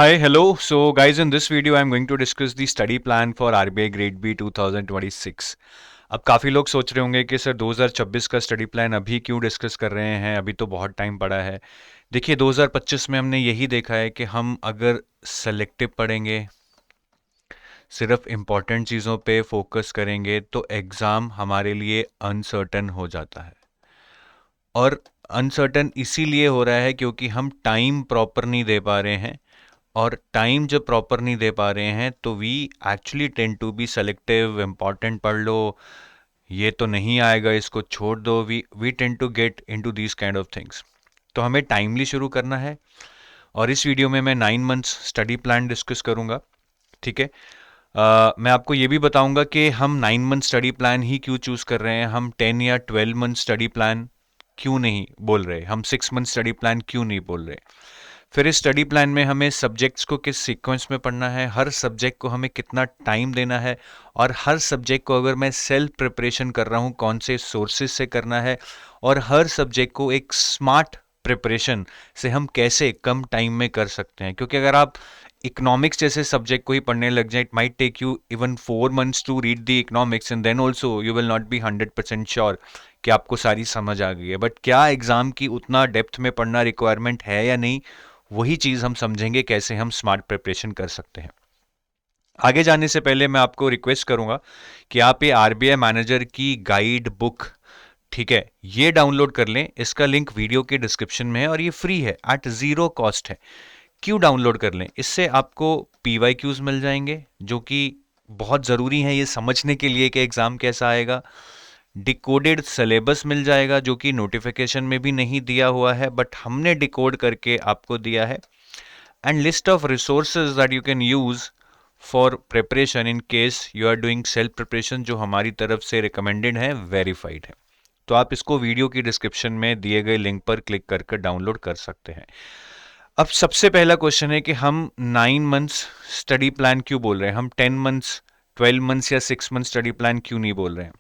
Hi, hello. So, guys, in this video, I'm going to discuss the study plan for RBI Grade B 2026. अब काफ़ी लोग सोच रहे होंगे कि सर 2026 का स्टडी प्लान अभी क्यों डिस्कस कर रहे हैं, अभी तो बहुत टाइम पड़ा है। देखिए 2025 में हमने यही देखा है कि हम अगर सेलेक्टिव पढ़ेंगे, सिर्फ इम्पॉर्टेंट चीज़ों पे फोकस करेंगे तो एग्ज़ाम हमारे लिए अनसर्टन हो जाता है। और अनसर्टन इसीलिए हो रहा है क्योंकि हम टाइम प्रॉपर नहीं दे पा रहे हैं, और टाइम जब प्रॉपर नहीं दे पा रहे हैं तो we actually tend to be selective. Important पढ़ लो, ये तो नहीं आएगा, इसको छोड़ दो। We tend to get into these kind of things. तो हमें टाइमली शुरू करना है, और इस वीडियो में मैं 9 मंथ्स स्टडी प्लान डिस्कस करूंगा। ठीक है। मैं आपको ये भी बताऊंगा कि हम 9 मंथ स्टडी प्लान ही क्यों चूज कर रहे हैं, हम 10 या 12 मंथ स्टडी प्लान क्यों नहीं बोल रहे, हम 6 मंथ स्टडी प्लान क्यों नहीं बोल रहे। फिर इस स्टडी प्लान में हमें सब्जेक्ट्स को किस सीक्वेंस में पढ़ना है, हर सब्जेक्ट को हमें कितना टाइम देना है, और हर सब्जेक्ट को अगर मैं सेल्फ प्रिपरेशन कर रहा हूँ कौन से सोर्सेज से करना है, और हर सब्जेक्ट को एक स्मार्ट प्रिपरेशन से हम कैसे कम टाइम में कर सकते हैं। क्योंकि अगर आप इकोनॉमिक्स जैसे सब्जेक्ट को ही पढ़ने लग जाए, it might take you even 4 months to read the economics, and then also you will not be 100% sure कि आपको सारी समझ आ गई है। बट क्या एग्जाम की उतना डेप्थ में पढ़ना रिक्वायरमेंट है या नहीं, वही चीज़ हम समझेंगे कैसे हम स्मार्ट प्रिपरेशन कर सकते हैं। आगे जाने से पहले मैं आपको रिक्वेस्ट करूंगा कि आप ये आरबीआई मैनेजर की गाइड बुक, ठीक है, ये डाउनलोड कर लें। इसका लिंक वीडियो के डिस्क्रिप्शन में है और ये फ्री है, एट ज़ीरो कॉस्ट है। क्यों डाउनलोड कर लें? इससे आपको पीवाईक्यूज मिल जाएंगे जो कि बहुत ज़रूरी है ये समझने के लिए कि एग्ज़ाम कैसा आएगा। डिकोडेड सिलेबस मिल जाएगा जो कि नोटिफिकेशन में भी नहीं दिया हुआ है, बट हमने डिकोड करके आपको दिया है। And list of resources that you can use for preparation in case you are doing self preparation, जो हमारी तरफ से रिकमेंडेड है, वेरीफाइड है। तो आप इसको वीडियो की डिस्क्रिप्शन में दिए गए लिंक पर क्लिक करके डाउनलोड कर सकते हैं। अब सबसे पहला क्वेश्चन है कि हम 9 मंथ्स स्टडी प्लान क्यों बोल रहे हैं, हम 10 मंथ्स, 12 मंथ्स या 6 मंथ स्टडी प्लान क्यों नहीं बोल रहे हैं।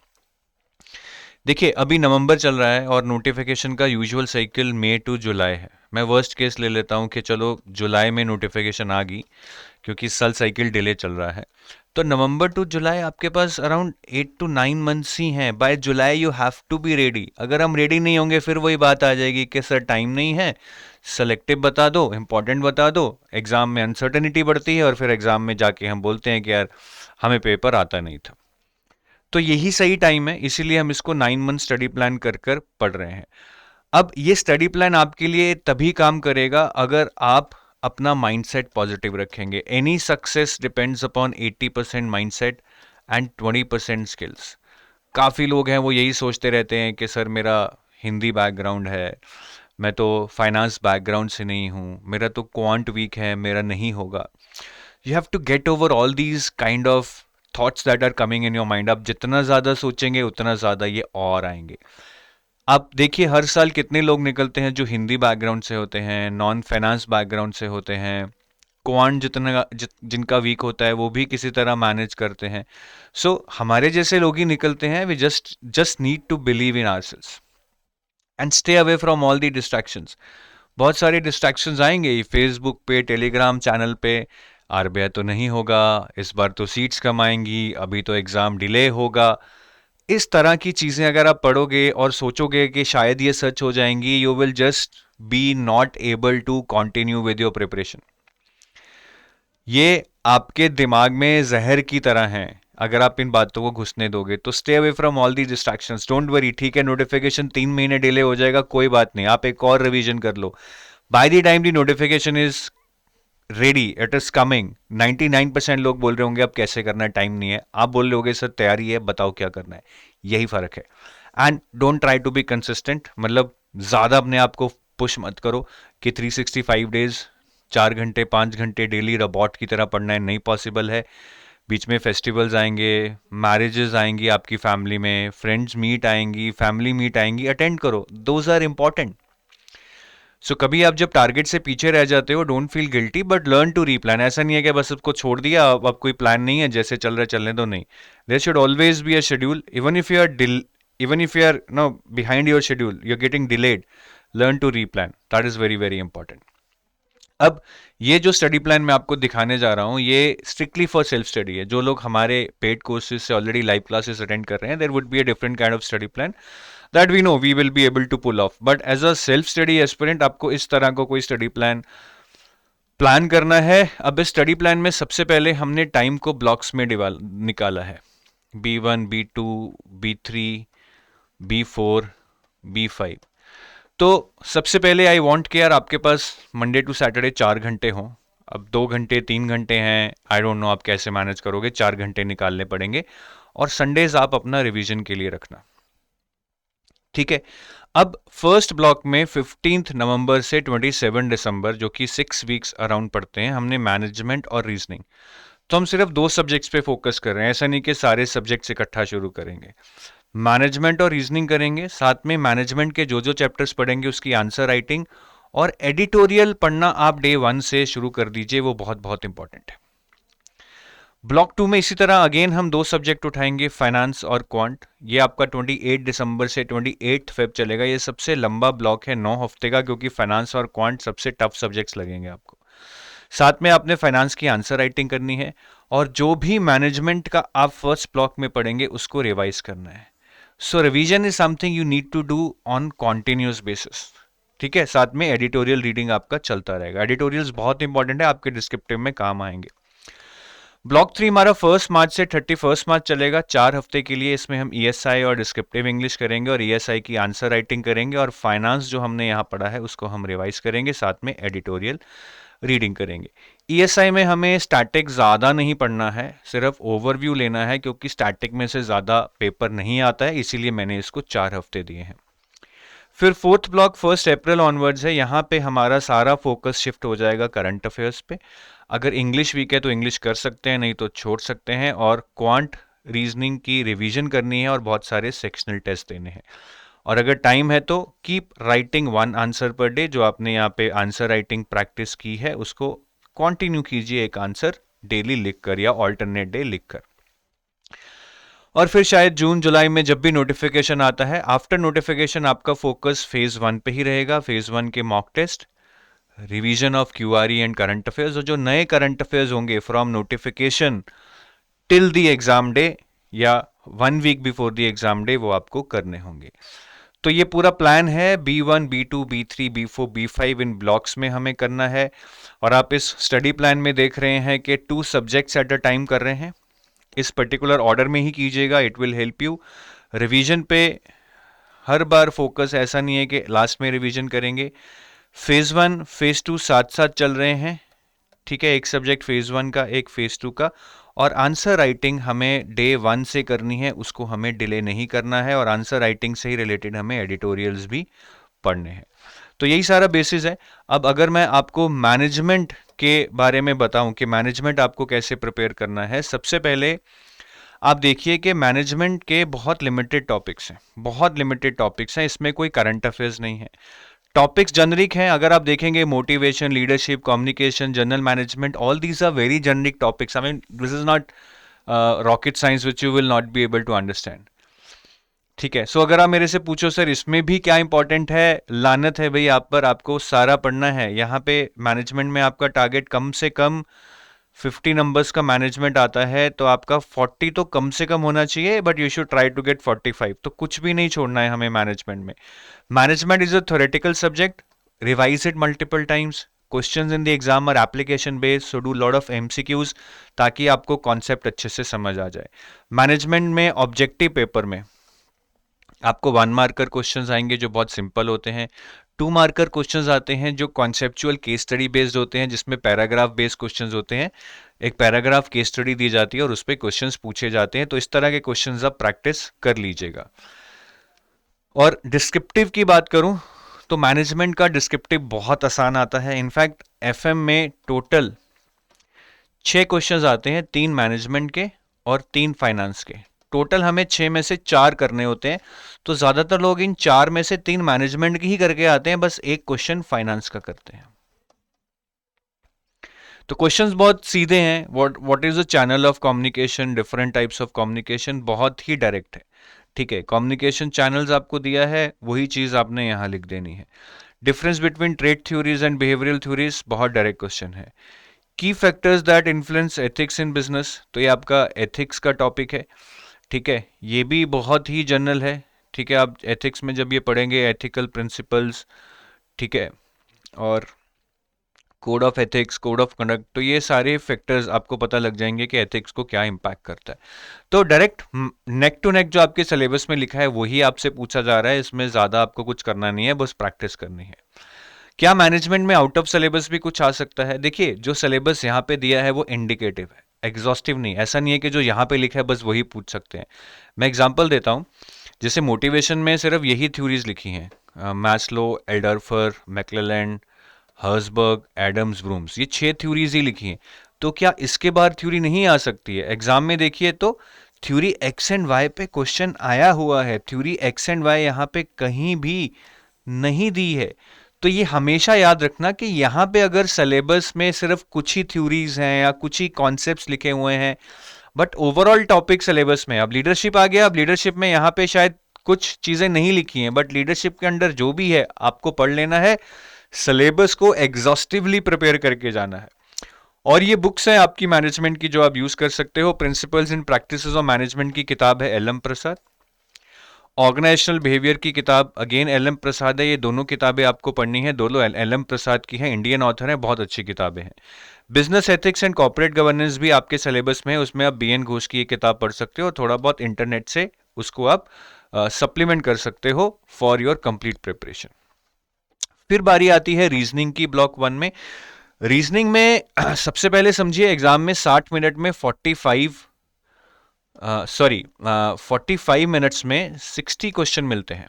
देखिए अभी नवंबर चल रहा है और नोटिफिकेशन का यूजुअल साइकिल मई टू जुलाई है। मैं वर्स्ट केस ले लेता हूँ कि चलो जुलाई में नोटिफिकेशन आ गई, क्योंकि साल साइकिल डिले चल रहा है। तो नवंबर टू जुलाई आपके पास अराउंड 8 to 9 मंथ्स ही हैं। By July you have to be ready. अगर हम रेडी नहीं होंगे फिर वही बात आ जाएगी कि सर टाइम नहीं है, सेलेक्टिव बता दो, इंपॉर्टेंट बता दो। एग्जाम में अनसर्टेनिटी बढ़ती है और फिर एग्जाम में जाके हम बोलते हैं कि यार हमें पेपर आता नहीं था। तो यही सही टाइम है, इसीलिए हम इसको 9 मंथ स्टडी प्लान कर कर पढ़ रहे हैं। अब ये स्टडी प्लान आपके लिए तभी काम करेगा अगर आप अपना माइंडसेट पॉजिटिव रखेंगे। Any success depends upon 80% mindset and 20% skills. काफ़ी लोग हैं वो यही सोचते रहते हैं कि सर मेरा हिंदी बैकग्राउंड है, मैं तो फाइनेंस बैकग्राउंड से नहीं हूँ, मेरा तो क्वांट वीक है, मेरा नहीं होगा। You have to get over all these kind of thoughts that are coming in your mind. आप जितना ज़्यादा सोचेंगे उतना ज़्यादा ये और आएंगे। आप देखिए हर साल कितने लोग निकलते हैं जो हिंदी बैकग्राउंड से होते हैं, नॉन फाइनेंस बैकग्राउंड से होते हैं। क्वांट जिनका वीक होता है वो भी किसी तरह मैनेज करते हैं। सो हमारे जैसे लोग ही निकलते हैं। We just need to believe in ourselves and stay away from all the distractions. बहुत सारे डिस्ट्रैक्शंस आएंगे फेसबुक पे, टेलीग्राम चैनल पे। आरबीआई तो नहीं होगा, इस बार तो सीट्स कम आएंगी, अभी तो एग्जाम डिले होगा। इस तरह की चीजें अगर आप पढ़ोगे और सोचोगे कि शायद ये सच हो जाएंगी, you will just be not able to continue with your preparation. ये आपके दिमाग में जहर की तरह है अगर आप इन बातों को घुसने दोगे। तो stay away from all the distractions, don't worry. ठीक है, नोटिफिकेशन 3 महीने डिले हो जाएगा, कोई बात नहीं, आप एक और रिवीजन कर लो। By the time the notification is ready, it is coming. 99% लोग बोल रहे होंगे अब कैसे करना है, टाइम नहीं है। आप बोल रहे होगे सर तैयारी है, बताओ क्या करना है। यही फर्क है। And don't try to be consistent, मतलब ज्यादा अपने आप को पुश मत करो कि 365 डेज 4 घंटे 5 घंटे डेली रोबोट की तरह पढ़ना है। नहीं पॉसिबल है। बीच में फेस्टिवल्स आएंगे, मैरिजेस आएंगी आपकी फैमिली में, फ्रेंड्स मीट आएंगी, फैमिली मीट आएंगी, अटेंड करो। Those are important. सो कभी आप जब टारगेट से पीछे रह जाते हो, don't feel guilty, but learn to replan. ऐसा नहीं है कि बस उसको छोड़ दिया, अब कोई प्लान नहीं है, जैसे चल रहा है चलने दो। नहीं, there should always be a schedule. Even if you are no behind your schedule, you are getting delayed, learn to replan. That is very, very important. अब ये जो स्टडी प्लान मैं आपको दिखाने जा रहा हूँ, ये स्ट्रिक्टली फॉर सेल्फ स्टडी है। जो लोग हमारे पेड कोर्सेज से ऑलरेडी लाइव क्लासेस अटेंड कर रहे हैं, there would be a different kind of study plan that we know we will be able to pull off, but as a self study aspirant आपको इस तरह को कोई study plan करना है। अब इस स्टडी प्लान में सबसे पहले हमने टाइम को ब्लॉक्स में निकाला है, B1, B2, B3, B4, B5। तो सबसे पहले आई वांट कि यार आपके पास मंडे टू सैटरडे 4 घंटे हों। अब 2 घंटे 3 घंटे हैं, आई डोंट नो आप कैसे मैनेज करोगे, 4 घंटे निकालने पड़ेंगे। और संडेज आप अपना रिवीजन के लिए रखना, ठीक है। अब फर्स्ट ब्लॉक में 15 नवंबर से 27 दिसंबर, जो कि 6 वीक्स अराउंड पड़ते हैं, हमने मैनेजमेंट और रीजनिंग। तो हम सिर्फ 2 सब्जेक्ट्स पे फोकस कर रहे हैं, ऐसा नहीं कि सारे सब्जेक्ट्स इकट्ठा शुरू करेंगे। मैनेजमेंट और रीजनिंग करेंगे, साथ में मैनेजमेंट के जो जो चैप्टर्स पढ़ेंगे उसकी आंसर राइटिंग और एडिटोरियल पढ़ना आप डे 1 से शुरू कर दीजिए, वो बहुत बहुत इंपॉर्टेंट है। ब्लॉक 2 में इसी तरह अगेन हम 2 सब्जेक्ट उठाएंगे, फाइनेंस और क्वांट। ये आपका 28 दिसंबर से 28 फेब चलेगा। ये सबसे लंबा ब्लॉक है 9 हफ्ते का, क्योंकि फाइनेंस और क्वांट सबसे टफ सब्जेक्ट्स लगेंगे आपको। साथ में आपने फाइनेंस की आंसर राइटिंग करनी है और जो भी मैनेजमेंट का आप फर्स्ट ब्लॉक में पढ़ेंगे उसको रिवाइज करना है। So revision is something you need to do on continuous basis, ठीक है। साथ में एडिटोरियल रीडिंग आपका चलता रहेगा। एडिटोरियल्स बहुत इंपॉर्टेंट है, आपके डिस्क्रिप्टिव में काम आएंगे। ब्लॉक 3 हमारा 1 मार्च से 31 मार्च चलेगा, 4 हफ्ते के लिए। इसमें हम ESI और डिस्क्रिप्टिव इंग्लिश करेंगे और ESI की आंसर राइटिंग करेंगे और फाइनेंस जो हमने यहाँ पढ़ा है उसको हम रिवाइज करेंगे, साथ में एडिटोरियल रीडिंग करेंगे। ESI में हमें स्टैटिक ज़्यादा नहीं पढ़ना है, सिर्फ ओवरव्यू लेना है, क्योंकि स्टैटिक में से ज़्यादा पेपर नहीं आता है, इसीलिए मैंने इसको 4 हफ्ते दिए हैं। फिर फोर्थ ब्लॉक 1 अप्रैल ऑनवर्ड्स है। यहाँ पे हमारा सारा फोकस शिफ्ट हो जाएगा करंट अफेयर्स पे। अगर इंग्लिश वीक है तो इंग्लिश कर सकते हैं, नहीं तो छोड़ सकते हैं। और क्वांट रीजनिंग की रिवीजन करनी है और बहुत सारे सेक्शनल टेस्ट देने हैं। और अगर टाइम है तो keep writing 1 answer per day. जो आपने यहाँ पे आंसर राइटिंग प्रैक्टिस की है उसको कंटिन्यू कीजिए, एक आंसर डेली लिखकर या ऑल्टरनेट डे लिखकर। और फिर शायद जून जुलाई में जब भी नोटिफिकेशन आता है, आफ्टर नोटिफिकेशन आपका फोकस फेज 1 पे ही रहेगा। फेज 1 के mock test, revision of QRE and current affairs, और जो नए करंट अफेयर्स होंगे from notification till the exam day या 1 week before the exam day, वो आपको करने होंगे। तो ये पूरा प्लान है, B1, B2, B3, B4, B5 इन ब्लॉक्स में हमें करना है। और आप इस स्टडी प्लान में देख रहे हैं कि 2 सब्जेक्ट्स एट अ टाइम कर रहे हैं। इस पर्टिकुलर ऑर्डर में ही कीजिएगा, it will help you. Revision पे हर बार फोकस ऐसा नहीं है कि लास्ट में रिवीजन करेंगे। फेज 1 फेज 2 साथ साथ चल रहे हैं, ठीक है। एक सब्जेक्ट फेज 1 का, एक फेज 2 का। और आंसर राइटिंग हमें डे 1 से करनी है, उसको हमें डिले नहीं करना है। और आंसर राइटिंग से ही रिलेटेड हमें एडिटोरियल्स भी पढ़ने हैं। तो यही सारा बेसिस है। अब अगर मैं आपको मैनेजमेंट के बारे में बताऊं कि मैनेजमेंट आपको कैसे प्रिपेयर करना है, सबसे पहले आप देखिए कि मैनेजमेंट के बहुत लिमिटेड टॉपिक्स हैं, बहुत लिमिटेड टॉपिक्स हैं। इसमें कोई करंट अफेयर्स नहीं है। टॉपिक्स जेनरिक हैं। अगर आप देखेंगे motivation, leadership, communication, general management, all these are very generic topics. I mean this is not rocket science which you will not be able to understand, ठीक है। सो अगर आप मेरे से पूछो सर इसमें भी क्या इंपॉर्टेंट है, लानत है भाई आप पर, आपको सारा पढ़ना है। यहाँ पे मैनेजमेंट में आपका टारगेट कम से कम 50 नंबर्स का मैनेजमेंट आता है, तो आपका 40 तो कम से कम होना चाहिए, but you should try to get 45। तो कुछ भी नहीं छोड़ना है हमें मैनेजमेंट में। Management is a theoretical subject, revise it multiple times. Questions in the exam are application based, so do lot of MCQs ताकि आपको कॉन्सेप्ट अच्छे से समझ आ जाए। मैनेजमेंट में ऑब्जेक्टिव पेपर में आपको 1 मार्कर क्वेश्चंस आएंगे जो बहुत सिंपल होते हैं। 2 मार्कर क्वेश्चंस आते हैं जो कॉन्सेप्चुअल केस स्टडी बेस्ड होते हैं, जिसमें पैराग्राफ बेस्ड क्वेश्चंस होते हैं। एक पैराग्राफ केस स्टडी दी जाती है और उस पर क्वेश्चंस पूछे जाते हैं। तो इस तरह के क्वेश्चंस आप प्रैक्टिस कर लीजिएगा। और डिस्क्रिप्टिव की बात करूं तो मैनेजमेंट का डिस्क्रिप्टिव बहुत आसान आता है। इनफैक्ट FM में टोटल 6 क्वेश्चंस आते हैं, 3 मैनेजमेंट के और 3 फाइनेंस के। टोटल हमें 6 में से 4 करने होते हैं। तो ज्यादातर लोग इन 4 में से 3 मैनेजमेंट की ही करके आते हैं, बस एक क्वेश्चन फाइनेंस का करते हैं। तो क्वेश्चंस बहुत सीधे हैं। What is the channel of communication, different types of communication, बहुत ही डायरेक्ट है, ठीक है। कम्युनिकेशन चैनल्स आपको दिया है, वही चीज आपने यहां लिख देनी है। Difference between trade theories and behavioural theories, बहुत डायरेक्ट क्वेश्चन है। की factors that influence ethics in business, तो ये आपका एथिक्स का टॉपिक है, ठीक है, ये भी बहुत ही जनरल है, ठीक है, आप एथिक्स में जब ये पढ़ेंगे एथिकल प्रिंसिपल्स, ठीक है, और code of ethics, code of conduct, तो ये सारे फैक्टर्स आपको पता लग जाएंगे कि एथिक्स को क्या इम्पैक्ट करता है। तो डायरेक्ट नेक टू नेक जो आपके सिलेबस में लिखा है वही आपसे पूछा जा रहा है, इसमें ज़्यादा आपको कुछ करना नहीं है, बस प्रैक्टिस करनी है। क्या मैनेजमेंट में आउट ऑफ सिलेबस भी कुछ आ सकता है? देखिए, जो सिलेबस यहाँ पे दिया है वो इंडिकेटिव है, एग्जॉस्टिव नहीं। ऐसा नहीं है कि जो यहाँ पे लिखा है बस वही पूछ सकते हैं। मैं एग्जांपल देता हूँ, जैसे मोटिवेशन में सिर्फ यही थ्योरीज लिखी हैं, मैस्लो, एल्डरफर, मैक्लेलैंड, हर्सबर्ग, एडम्स, ब्रूम्स, ये 6 थ्योरीज ही लिखी हैं। तो क्या इसके बाद थ्योरी नहीं आ सकती है? एग्जाम में देखिए तो थ्योरी एक्स एंड वाई पे क्वेश्चन आया हुआ है, थ्योरी एक्स एंड वाई यहाँ पे कहीं भी नहीं दी है। तो ये हमेशा याद रखना कि यहाँ पे अगर सिलेबस में सिर्फ कुछ ही थ्योरीज हैं या कुछ ही कॉन्सेप्ट्स लिखे हुए हैं, बट ओवरऑल टॉपिक सिलेबस में, अब लीडरशिप आ गया, अब लीडरशिप में यहाँ पे शायद कुछ चीजें नहीं लिखी हैं, बट लीडरशिप के अंदर जो भी है आपको पढ़ लेना है, सिलेबस को एग्जॉस्टिवली प्रिपेयर करके जाना है। और ये बुक्स हैं आपकी मैनेजमेंट की जो आप यूज कर सकते हो। Principles in practices of management की किताब है एल.एम. प्रसाद। ऑर्गेनाइजेशनल बिहेवियर की किताब अगेन एल.एम. प्रसाद है। ये दोनों किताबें आपको पढ़नी है, दोनों एल.एम. प्रसाद की हैं, इंडियन ऑथर हैं, बहुत अच्छी किताबें हैं। Business ethics and corporate governance भी आपके सिलेबस में है, उसमें आप बी.एन. घोष की ये किताब पढ़ सकते हो, थोड़ा बहुत इंटरनेट से उसको आप सप्लीमेंट कर सकते हो फॉर योर कंप्लीट प्रिपरेशन। फिर बारी आती है रीजनिंग की, ब्लॉक 1 में। रीजनिंग में सबसे पहले समझिए, एग्जाम में 60 मिनट में 45 मिनट्स में 60 क्वेश्चन मिलते हैं।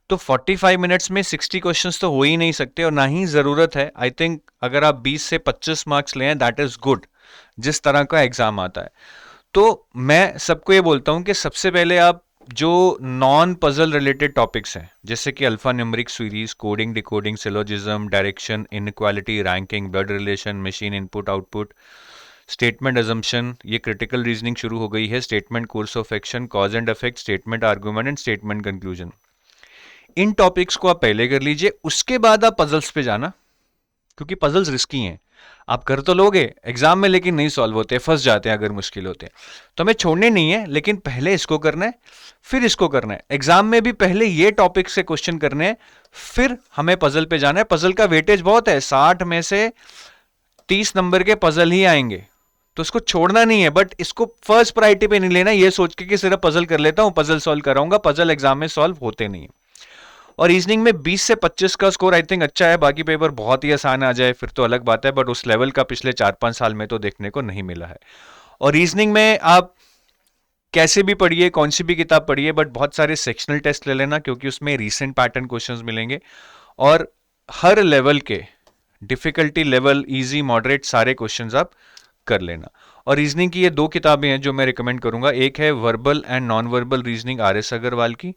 तो 45 मिनट्स में 60 क्वेश्चंस तो हो ही नहीं सकते और ना ही जरूरत है। आई थिंक अगर आप 20 से 25 मार्क्स लें दैट इज गुड, जिस तरह का एग्जाम आता है। तो मैं सबको ये बोलता हूं कि सबसे पहले आप जो नॉन पजल रिलेटेड टॉपिक्स हैं, जैसे कि alpha numeric series, coding, decoding, syllogism, direction, inequality, ranking, blood relation, machine input output, statement assumption, ये क्रिटिकल रीजनिंग शुरू हो गई है, statement course of action, cause and effect, statement argument and statement conclusion, in topics को आप पहले कर लीजिए। उसके बाद आप पजल्स पे जाना, क्योंकि पजल्स रिस्की हैं। आप कर तो लोगे एग्जाम में, लेकिन नहीं सॉल्व होते, फंस जाते हैं अगर मुश्किल होते हैं। तो हमें छोड़ने नहीं है, लेकिन पहले इसको करना है, फिर इसको करना है। एग्जाम में भी पहले ये टॉपिक से क्वेश्चन करने हैं, फिर हमें पजल पे जाना है। पजल का वेटेज बहुत है, 60 में से 30 नंबर के पजल ही आएंगे, तो इसको छोड़ना नहीं है। बट इसको फर्स्ट प्रायोरिटी पे नहीं लेना, ये सोच के कि सिर्फ पजल कर लेता हूं, पजल सॉल्व कराऊंगा। पजल एग्जाम में सॉल्व होते नहीं है। और रीजनिंग में 20 से 25 का स्कोर आई थिंक अच्छा है। बाकी पेपर बहुत ही आसान आ जाए फिर तो अलग बात है, बट उस लेवल का पिछले 4-5 साल में तो देखने को नहीं मिला है। और रीजनिंग में आप कैसे भी पढ़िए, कौन सी भी किताब पढ़िए, बट बहुत सारे सेक्शनल टेस्ट ले लेना, क्योंकि उसमें रीसेंट पैटर्न क्वेश्चंस मिलेंगे। और हर लेवल के डिफिकल्टी लेवल, इजी, मॉडरेट, सारे क्वेश्चंस आप कर लेना। और रीजनिंग की ये 2 किताबें हैं जो मैं रिकमेंड करूंगा। एक है verbal and non verbal reasoning R S. Agarwal की,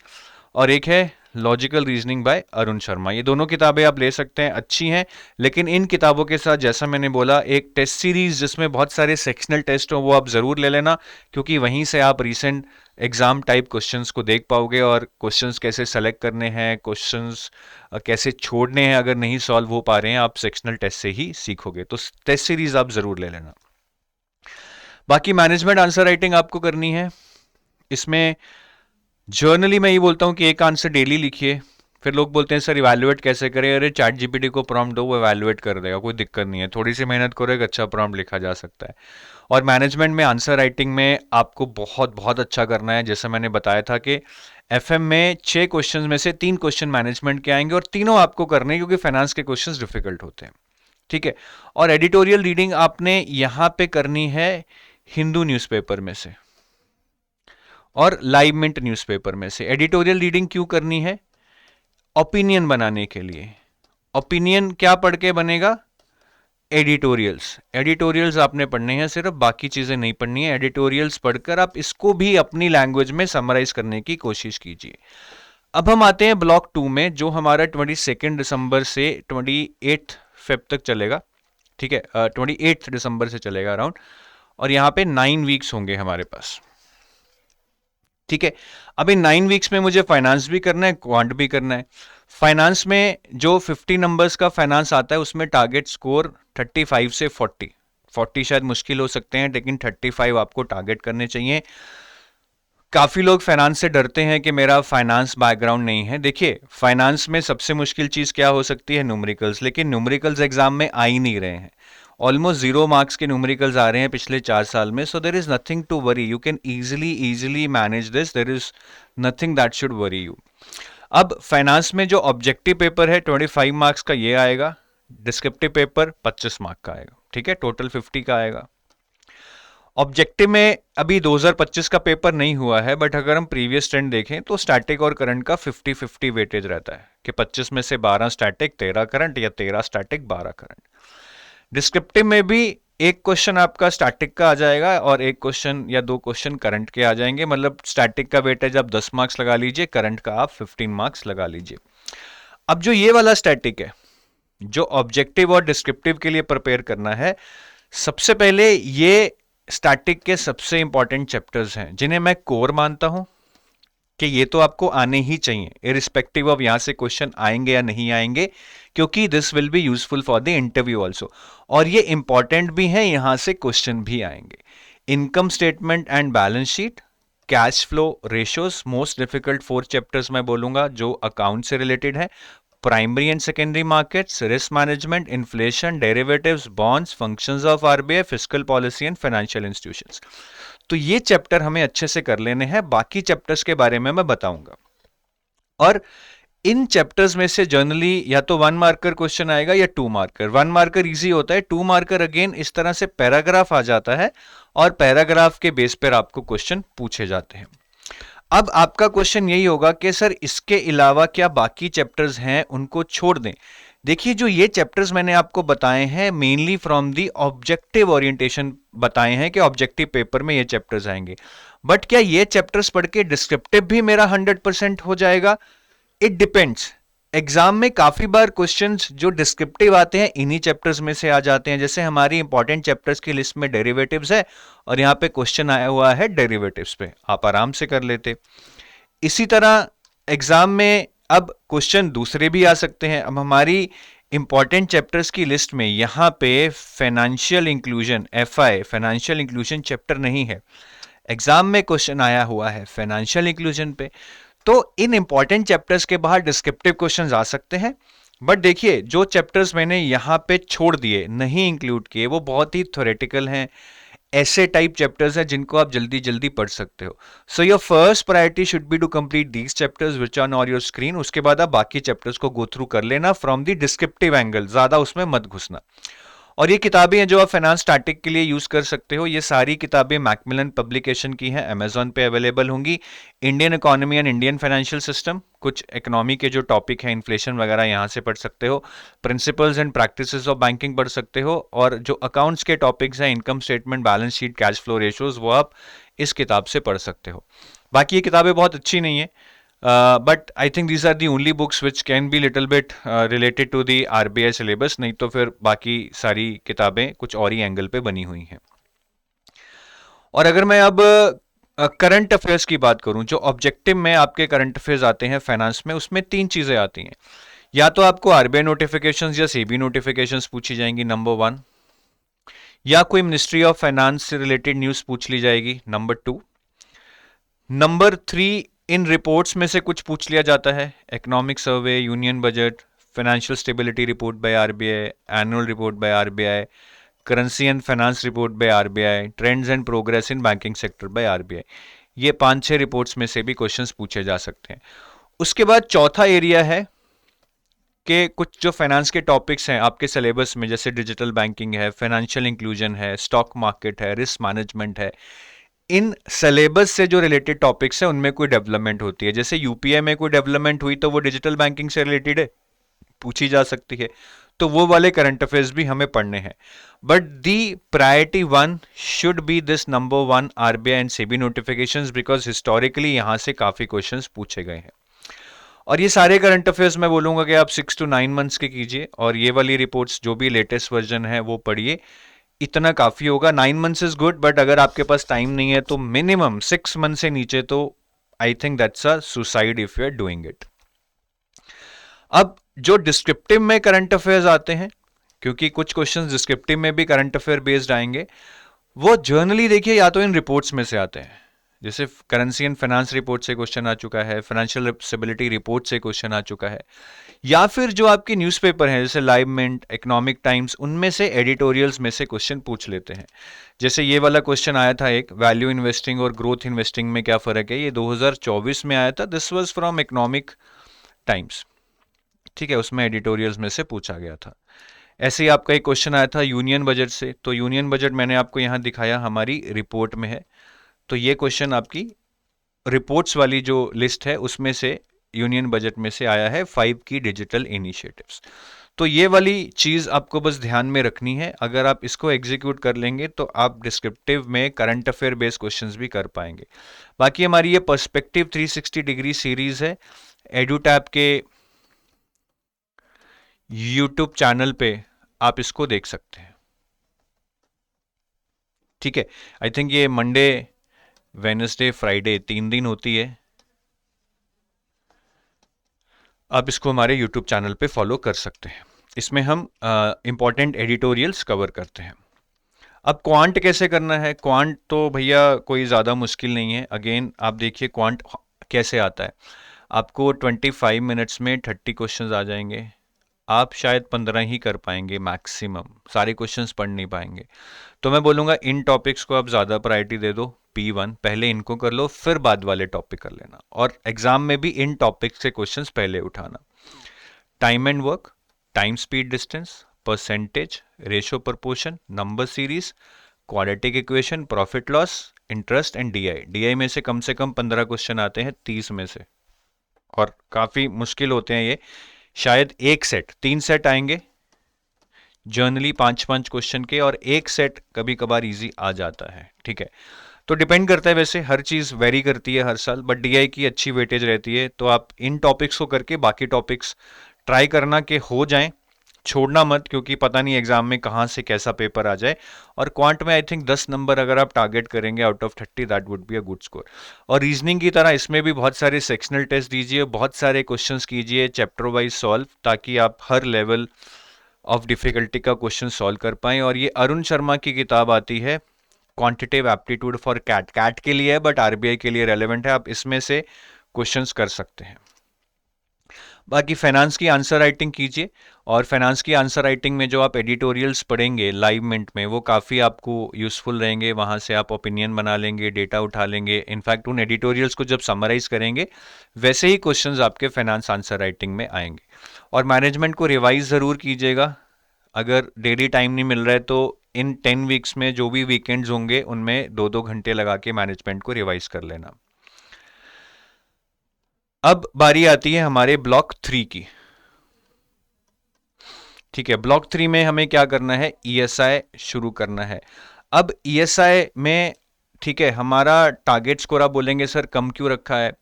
और एक है logical reasoning by Arun Sharma. ये दोनों किताबें आप ले सकते हैं, अच्छी हैं। लेकिन इन किताबों के साथ, जैसा मैंने बोला, एक टेस्ट सीरीज जिसमें बहुत सारे सेक्शनल टेस्ट हो वो आप जरूर ले लेना, क्योंकि वहीं से आप रिसेंट एग्जाम टाइप क्वेश्चंस को देख पाओगे, और क्वेश्चंस कैसे सेलेक्ट करने हैं, क्वेश्चंस कैसे छोड़ने हैं अगर नहीं सॉल्व हो पा रहे हैं, आप सेक्शनल टेस्ट से ही सीखोगे। तो टेस्ट सीरीज आप जरूर ले लेना। बाकी मैनेजमेंट आंसर राइटिंग आपको करनी है। इसमें जर्नली मैं ये बोलता हूँ कि एक आंसर डेली लिखिए। फिर लोग बोलते हैं सर इवैल्यूएट कैसे करें? अरे चैट जीपीटी को प्रॉम्प्ट दो, वो इवैल्यूएट कर देगा, कोई दिक्कत नहीं है। थोड़ी सी मेहनत करो, एक अच्छा प्रॉम्प्ट लिखा जा सकता है। और मैनेजमेंट में आंसर राइटिंग में आपको बहुत बहुत अच्छा करना है। जैसा मैंने बताया था कि एफएम में 6 क्वेश्चन में से 3 क्वेश्चन मैनेजमेंट के आएंगे, और तीनों आपको करने हैं, क्योंकि फाइनेंस के क्वेश्चन डिफिकल्ट होते हैं, ठीक है। और एडिटोरियल रीडिंग आपने यहाँ पे करनी है हिंदू न्यूज़पेपर में से और लाइव मिंट न्यूज़पेपर में से। एडिटोरियल रीडिंग क्यों करनी है? ओपिनियन बनाने के लिए। ओपिनियन क्या पढ़ के बनेगा? एडिटोरियल्स। एडिटोरियल्स आपने पढ़ने हैं सिर्फ, बाकी चीजें नहीं पढ़नी है। एडिटोरियल्स पढ़कर आप इसको भी अपनी लैंग्वेज में समराइज करने की कोशिश कीजिए। अब हम आते हैं ब्लॉक 2 में, जो हमारा 22 दिसंबर से 28 फेब तक चलेगा, ठीक है, 28 दिसंबर से चलेगा अराउंड। और यहाँ पे 9 वीक्स होंगे हमारे पास, ठीक है। अब इन 9 वीक्स में मुझे फाइनेंस भी करना है, क्वांट भी करना है। फाइनेंस में जो 50 नंबर्स का फाइनेंस आता है उसमें टारगेट स्कोर 35 से 40 शायद मुश्किल हो सकते हैं, लेकिन 35 आपको टारगेट करने चाहिए। काफी लोग फाइनेंस से डरते हैं कि मेरा फाइनेंस बैकग्राउंड नहीं है। देखिए, फाइनेंस में सबसे मुश्किल चीज क्या हो सकती है? न्यूमेरिकल्स। लेकिन न्यूमेरिकल्स एग्जाम में आ ही नहीं रहे हैं। ऑलमोस्ट 0 मार्क्स के न्यूमेरिकल्स आ रहे हैं पिछले 4 साल में। So there is nothing to worry, you can easily manage this, there is nothing that should worry you. अब फाइनेंस में जो ऑब्जेक्टिव पेपर है 25 मार्क्स का ये आएगा, डिस्क्रिप्टिव पेपर 25 मार्क का आएगा, ठीक है, टोटल 50 का आएगा। ऑब्जेक्टिव में अभी 2025 का पेपर नहीं हुआ है, बट अगर हम प्रीवियस ट्रेंड देखें तो स्टैटिक और करंट का 50-50 वेटेज रहता है कि 25 में से 12 स्टैटिक 13 करंट, या 13 स्टैटिक 12 करंट। डिस्क्रिप्टिव में भी एक क्वेश्चन आपका स्टैटिक का आ जाएगा और एक क्वेश्चन या 2 क्वेश्चन करंट के आ जाएंगे। मतलब स्टैटिक का वेटेज आप 10 मार्क्स लगा लीजिए, करंट का आप 15 मार्क्स लगा लीजिए। अब जो ये वाला स्टैटिक है, जो ऑब्जेक्टिव और डिस्क्रिप्टिव के लिए प्रिपेयर करना है, सबसे पहले ये स्टैटिक के सबसे इंपॉर्टेंट चैप्टर्स हैं जिन्हें मैं कोर मानता हूं कि ये तो आपको आने ही चाहिए, इरिस्पेक्टिव ऑफ यहां से क्वेश्चन आएंगे या नहीं आएंगे, क्योंकि this will be useful for the interview also. और ये इंपॉर्टेंट भी है, यहां से क्वेश्चन भी आएंगे। Income statement and balance sheet, cash flow ratios, most difficult 4 chapters मैं बोलूंगा जो अकाउंट से रिलेटेड है। Primary and secondary markets, risk management, inflation, derivatives, bonds, functions of RBI, fiscal policy and financial institutions. तो ये chapter हमें अच्छे से कर लेने हैं, बाकी चैप्टर्स के बारे में मैं बताऊंगा। और इन चैप्टर्स में से जनरली या तो 1 मार्कर क्वेश्चन आएगा या 2 मार्कर। 1 मार्कर इजी होता है, 2 मार्कर अगेन इस तरह से पैराग्राफ आ जाता है और पैराग्राफ के बेस पर आपको क्वेश्चन पूछे जाते हैं। अब आपका क्वेश्चन यही होगा कि सर इसके अलावा क्या बाकी चैप्टर्स हैं उनको छोड़ दें? देखिए, जो ये चैप्टर्स मैंने आपको बताए हैं mainly from the objective orientation बताए हैं कि ऑब्जेक्टिव पेपर में ये चैप्टर्स आएंगे। बट क्या ये चैप्टर्स पढ़ के डिस्क्रिप्टिव भी मेरा 100% हो जाएगा? It depends. एग्जाम में काफी बार क्वेश्चंस जो डिस्क्रिप्टिव आते हैं इन्हीं चैप्टर्स में से आ जाते हैं। जैसे हमारी इंपॉर्टेंट चैप्टर्स की लिस्ट में डेरिवेटिव्स है और यहाँ पे क्वेश्चन आया हुआ है डेरिवेटिव्स पे, आप आराम से कर लेते। इसी तरह एग्जाम में अब क्वेश्चन दूसरे भी आ सकते हैं। अब हमारी इंपॉर्टेंट चैप्टर्स की लिस्ट में यहाँ पे financial inclusion, FI financial inclusion chapter नहीं है। एग्जाम में क्वेश्चन आया हुआ है फाइनेंशियल इंक्लूजन पे, तो इन इंपॉर्टेंट चैप्टर्स के बाहर डिस्क्रिप्टिव क्वेश्चंस आ सकते हैं। बट देखिए, जो चैप्टर्स मैंने यहां पे छोड़ दिए, नहीं इंक्लूड किए, वो बहुत ही थ्योरेटिकल हैं, ऐसे टाइप चैप्टर्स हैं जिनको आप जल्दी जल्दी पढ़ सकते हो। So your first priority should be to complete these chapters which are on your screen. उसके बाद आप बाकी चैप्टर्स को गो थ्रू कर लेना फ्रॉम द डिस्क्रिप्टिव एंगल, ज्यादा उसमें मत घुसना। और ये किताबें हैं जो आप फाइनेंस स्टैटिक के लिए यूज कर सकते हो। ये सारी किताबें मैकमिलन पब्लिकेशन की हैं, अमेजॉन पे अवेलेबल होंगी। Indian economy and Indian financial system, कुछ इकोनॉमी के जो टॉपिक है, इन्फ्लेशन वगैरह, यहाँ से पढ़ सकते हो। Principles and practices of banking पढ़ सकते हो। और जो अकाउंट्स के टॉपिक्स हैं, income statement, balance sheet, cash flow ratios, वो आप इस किताब से पढ़ सकते हो। बाकी ये किताबें बहुत अच्छी नहीं है, but I think these are the only books which can be little bit related to the RBI syllabus. नहीं तो फिर बाकी सारी किताबें कुछ और ही एंगल पे बनी हुई हैं। और अगर मैं अब करंट अफेयर्स की बात करूं, जो ऑब्जेक्टिव में आपके करंट अफेयर्स आते हैं फाइनेंस में, उसमें 3 चीजें आती हैं। या तो आपको RBI नोटिफिकेशंस या SEBI नोटिफिकेशंस पूछी जाएंगी, नंबर 1, या कोई मिनिस्ट्री ऑफ फाइनेंस से रिलेटेड न्यूज पूछ ली जाएगी, नंबर 2। नंबर 3, इन रिपोर्ट्स में से कुछ पूछ लिया जाता है, economic survey, union budget, financial stability report by RBI, annual report by RBI, currency and finance report by RBI, trends and progress in banking sector bye RBI। ये 5-6 रिपोर्ट्स में से भी क्वेश्चंस पूछे जा सकते हैं। उसके बाद चौथा एरिया है कि कुछ जो फाइनेंस के टॉपिक्स हैं आपके सिलेबस में, जैसे डिजिटल बैंकिंग है, फाइनेंशियल इंक्लूजन है, स्टॉक मार्केट है, रिस्क मैनेजमेंट है, इन सिलेबस से जो रिलेटेड टॉपिक्स है उनमें कोई डेवलपमेंट होती है। जैसे UPI में कोई डेवलपमेंट हुई तो वो डिजिटल बैंकिंग से रिलेटेड है, पूछी जा सकती है, तो वो वाले करंट अफेयर्स भी हमें पढ़ने हैं। But the priority 1 should be this number 1 RBI and SEBI notifications, because historically यहां से काफी क्वेश्चंस पूछे गए हैं। और ये सारे करंट अफेयर्स मैं बोलूंगा कि आप 6 to 9 मंथ्स के कीजिए, और ये वाली रिपोर्ट्स जो भी लेटेस्ट वर्जन है वो पढ़िए, इतना काफी होगा। 9 मंथ्स इज गुड, बट अगर आपके पास टाइम नहीं है तो मिनिमम 6 मंथ से नीचे तो I think that's a suicide if you are doing it. अब जो डिस्क्रिप्टिव में करंट अफेयर्स आते हैं, क्योंकि कुछ क्वेश्चंस डिस्क्रिप्टिव में भी करंट अफेयर बेस्ड आएंगे, वो जर्नली देखिए या तो इन रिपोर्ट्स में से आते हैं, जैसे करेंसी एंड फाइनेंस रिपोर्ट से क्वेश्चन आ चुका है, फाइनेंशियल स्टेबिलिटी रिपोर्ट से क्वेश्चन आ चुका है, या फिर जो आपके न्यूज़पेपर हैं जैसे लाइव मिंट, इकोनॉमिक टाइम्स, उनमें से एडिटोरियल्स में से क्वेश्चन पूछ लेते हैं। जैसे ये वाला क्वेश्चन आया था एक, वैल्यू इन्वेस्टिंग और ग्रोथ इन्वेस्टिंग में क्या फ़र्क है, ये 2024 में आया था, this was from economic times, ठीक है, उसमें एडिटोरियल्स में से पूछा गया था। ऐसे ही आपका एक क्वेश्चन आया था यूनियन बजट से, तो यूनियन बजट मैंने आपको यहाँ दिखाया हमारी रिपोर्ट में है, तो ये क्वेश्चन आपकी रिपोर्ट्स वाली जो लिस्ट है उसमें से, यूनियन बजट में से आया है 5 की डिजिटल इनिशिएटिव्स। तो ये वाली चीज़ आपको बस ध्यान में रखनी है, अगर आप इसको एग्जीक्यूट कर लेंगे तो आप डिस्क्रिप्टिव में करंट अफेयर बेस्ड क्वेश्चंस भी कर पाएंगे। बाकी हमारी ये पर्सपेक्टिव 360 डिग्री सीरीज है, एडुटैब के यूट्यूब चैनल पे आप इसको देख सकते हैं, ठीक है। आई थिंक ये मंडे, वेडनेसडे, फ्राइडे 3 दिन होती है। आप इसको हमारे यूट्यूब चैनल पे फॉलो कर सकते हैं, इसमें हम इंपॉर्टेंट एडिटोरियल्स कवर करते हैं। अब क्वांट कैसे करना है, क्वांट तो भैया कोई ज़्यादा मुश्किल नहीं है। अगेन आप देखिए क्वांट कैसे आता है, आपको 25 मिनट्स में 30 क्वेश्चंस आ जाएंगे, आप शायद 15 ही कर पाएंगे मैक्सिमम, सारे क्वेश्चंस पढ़ नहीं पाएंगे। तो मैं बोलूँगा इन टॉपिक्स को आप ज़्यादा प्रायोरिटी दे दो, P1 पहले इनको कर लो, फिर बाद वाले टॉपिक कर लेना, और एग्जाम में भी इन टॉपिक्स के क्वेश्चंस पहले उठाना। Time and work, time speed distance, percentage, ratio proportion, number series, quadratic equation, profit loss, interest and DI में से कम 15 क्वेश्चन आते हैं 30 में से, और काफ़ी मुश्किल होते हैं ये, शायद एक सेट, 3 सेट आएंगे जर्नली 5-5 क्वेश्चन के, और एक सेट कभी कभार इजी आ जाता है, ठीक है। तो डिपेंड करता है, वैसे हर चीज़ वेरी करती है हर साल, बट डीआई की अच्छी वेटेज रहती है, तो आप इन टॉपिक्स को करके बाकी टॉपिक्स ट्राई करना कि हो जाएं, छोड़ना मत, क्योंकि पता नहीं एग्जाम में कहाँ से कैसा पेपर आ जाए। और क्वांट में आई थिंक 10 नंबर अगर आप टारगेट करेंगे out of 30, that would be a good score. और रीजनिंग की तरह इसमें भी बहुत सारे सेक्शनल टेस्ट दीजिए, बहुत सारे क्वेश्चंस कीजिए चैप्टर वाइज सॉल्व, ताकि आप हर लेवल ऑफ डिफिकल्टी का क्वेश्चन सॉल्व कर पाएं। और ये अरुण शर्मा की किताब आती है quantitative aptitude for CAT, CAT के लिए है बट आरबीआई के लिए रेलेवेंट है, आप इसमें से क्वेश्चंस कर सकते हैं। बाकी फाइनेंस की आंसर राइटिंग कीजिए, और फाइनेंस की आंसर राइटिंग में जो आप एडिटोरियल्स पढ़ेंगे लाइव मिंट में, वो काफ़ी आपको यूज़फुल रहेंगे, वहाँ से आप ओपिनियन बना लेंगे, डेटा उठा लेंगे। इनफैक्ट उन एडिटोरियल्स को जब समराइज करेंगे वैसे ही क्वेश्चंस आपके फाइनेंस आंसर राइटिंग में आएंगे। और मैनेजमेंट को रिवाइज ज़रूर कीजिएगा, अगर डेली टाइम नहीं मिल रहा है तो इन 10 वीक्स में जो भी वीकेंड्स होंगे उनमें 2-2 घंटे लगा के मैनेजमेंट को रिवाइज कर लेना। अब बारी आती है हमारे ब्लॉक 3 की, ठीक है। ब्लॉक 3 में हमें क्या करना है, ईएसआई शुरू करना है। अब ईएसआई में, ठीक है, हमारा टारगेट स्कोर आप बोलेंगे सर कम क्यों रखा है,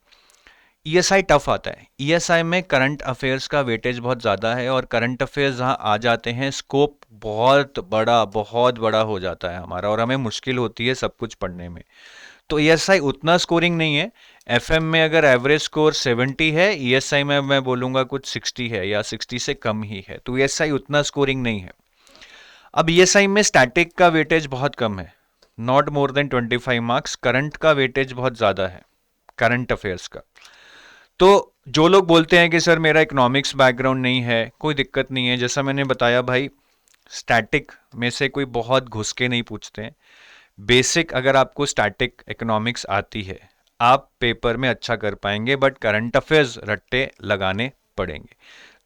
ईएसआई टफ आता है। ईएसआई में करंट अफेयर्स का वेटेज बहुत ज़्यादा है, और करंट अफेयर्स जहाँ आ जाते हैं स्कोप बहुत बड़ा हो जाता है हमारा, और हमें मुश्किल होती है सब कुछ पढ़ने में। तो ईएसआई उतना स्कोरिंग नहीं है। एफएम में अगर एवरेज स्कोर 70 है, ईएसआई में मैं बोलूँगा कुछ 60 है या 60 से कम ही है, तो ईएसआई उतना स्कोरिंग नहीं है। अब ईएसआई में स्टैटिक का वेटेज बहुत कम है, not more than 25 marks, current का वेटेज बहुत ज़्यादा है, करंट अफेयर्स का। तो जो लोग बोलते हैं कि सर मेरा इकोनॉमिक्स बैकग्राउंड नहीं है, कोई दिक्कत नहीं है, जैसा मैंने बताया भाई, स्टैटिक में से कोई बहुत घुस के नहीं पूछते हैं। बेसिक अगर आपको स्टैटिक इकोनॉमिक्स आती है, आप पेपर में अच्छा कर पाएंगे, बट करंट अफेयर्स रट्टे लगाने पड़ेंगे।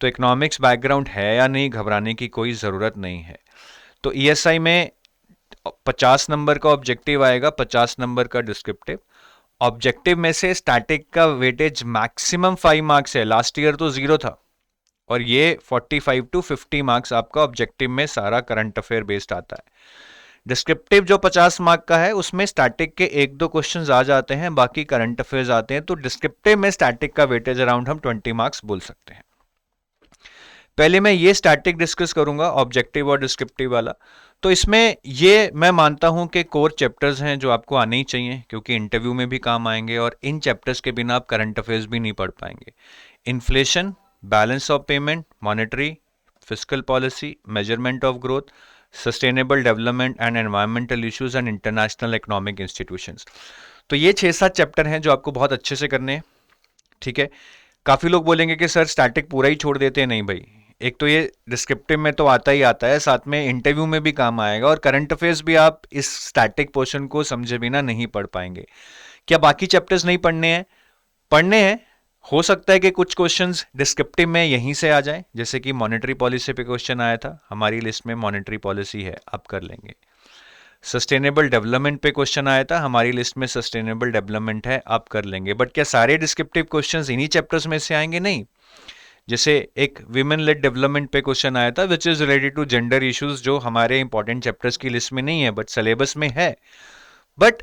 तो इकोनॉमिक्स बैकग्राउंड है या नहीं, घबराने की कोई ज़रूरत नहीं है। तो ईएसआई में 50 नंबर का ऑब्जेक्टिव आएगा, 50 नंबर का डिस्क्रिप्टिव। ऑब्जेक्टिव में से स्टैटिक का वेटेज मैक्सिमम 5 मार्क्स है, लास्ट ईयर तो 0 था, और ये 45 to 50 मार्क्स आपका ऑब्जेक्टिव में सारा करंट अफेयर बेस्ड आता है। डिस्क्रिप्टिव जो 50 मार्क का है उसमें स्टैटिक के 1-2 क्वेश्चंस आ जाते हैं, बाकी करंट अफेयर्स आते हैं, तो डिस्क्रिप्टिव में स्टैटिक का वेटेज अराउंड हम 20 मार्क्स बोल सकते हैं। पहले मैं ये स्टैटिक डिस्कस करूंगा, ऑब्जेक्टिव और डिस्क्रिप्टिव वाला। तो इसमें ये मैं मानता हूं कि कोर चैप्टर्स हैं जो आपको आने ही चाहिए, क्योंकि इंटरव्यू में भी काम आएंगे, और इन चैप्टर्स के बिना आप करंट अफेयर्स भी नहीं पढ़ पाएंगे। Inflation, balance of payment, monetary, fiscal policy, measurement of growth, sustainable development and environmental issues and international economic institutions. तो ये 6-7 चैप्टर हैं जो आपको बहुत अच्छे से करने हैं। ठीक है, काफ़ी लोग बोलेंगे कि सर स्टैटिक पूरा ही छोड़ देते हैं। नहीं भाई, एक तो ये डिस्क्रिप्टिव में तो आता ही आता है, साथ में इंटरव्यू में भी काम आएगा, और करंट अफेयर्स भी आप इस स्टैटिक पोर्शन को समझे बिना नहीं पढ़ पाएंगे। क्या बाकी चैप्टर्स नहीं पढ़ने हैं? पढ़ने हैं। हो सकता है कि कुछ क्वेश्चंस डिस्क्रिप्टिव में यहीं से आ जाए, जैसे कि मॉनेटरी पॉलिसी पे क्वेश्चन आया था, हमारी लिस्ट में मॉनेटरी पॉलिसी है, आप कर लेंगे। सस्टेनेबल डेवलपमेंट पे क्वेश्चन आया था, हमारी लिस्ट में सस्टेनेबल डेवलपमेंट है, आप कर लेंगे। बट क्या सारे डिस्क्रिप्टिव क्वेश्चंस इन्हीं चैप्टर्स में से आएंगे? नहीं। जैसे एक विमेन लेड डेवलपमेंट पे क्वेश्चन आया था which is related to gender issues, जो हमारे इंपॉर्टेंट चैप्टर्स की लिस्ट में नहीं है बट सिलेबस में है। बट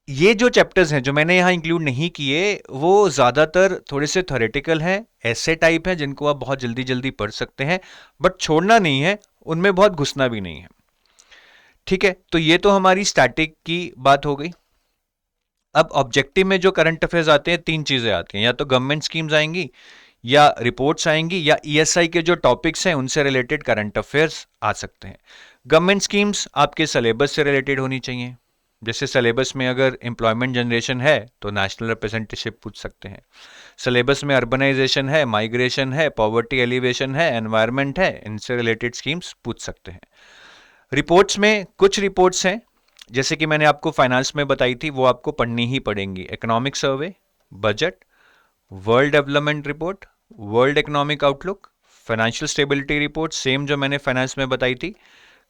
ये जो चैप्टर्स हैं जो मैंने यहाँ इंक्लूड नहीं किए, वो ज़्यादातर थोड़े से थ्योरेटिकल हैं, ऐसे टाइप हैं जिनको आप बहुत जल्दी जल्दी पढ़ सकते हैं, बट छोड़ना नहीं है, उनमें बहुत घुसना भी नहीं है। ठीक है, तो ये तो हमारी स्टैटिक की बात हो गई। अब ऑब्जेक्टिव में जो करंट अफेयर्स आते हैं, 3 चीज़ें आती हैं, या तो गवर्नमेंट स्कीम्स आएंगी, या रिपोर्ट्स आएंगी, या ईएसआई के जो टॉपिक्स हैं उनसे रिलेटेड करंट अफेयर्स आ सकते हैं। गवर्नमेंट स्कीम्स आपके सिलेबस से रिलेटेड होनी चाहिए। जैसे सिलेबस में अगर एम्प्लॉयमेंट जनरेशन है तो नेशनल रिप्रेजेंटेटिवशिप पूछ सकते हैं। सिलेबस में अर्बनाइजेशन है, माइग्रेशन है, पॉवर्टी एलिवेशन है, एनवायरनमेंट है, इनसे रिलेटेड स्कीम्स पूछ सकते हैं। रिपोर्ट्स में कुछ रिपोर्ट्स हैं, जैसे कि मैंने आपको फाइनेंस में बताई थी, वो आपको पढ़नी ही पड़ेंगी। Economic survey, budget, world development report, world economic outlook, financial stability report same जो मैंने फाइनेंस में बताई थी,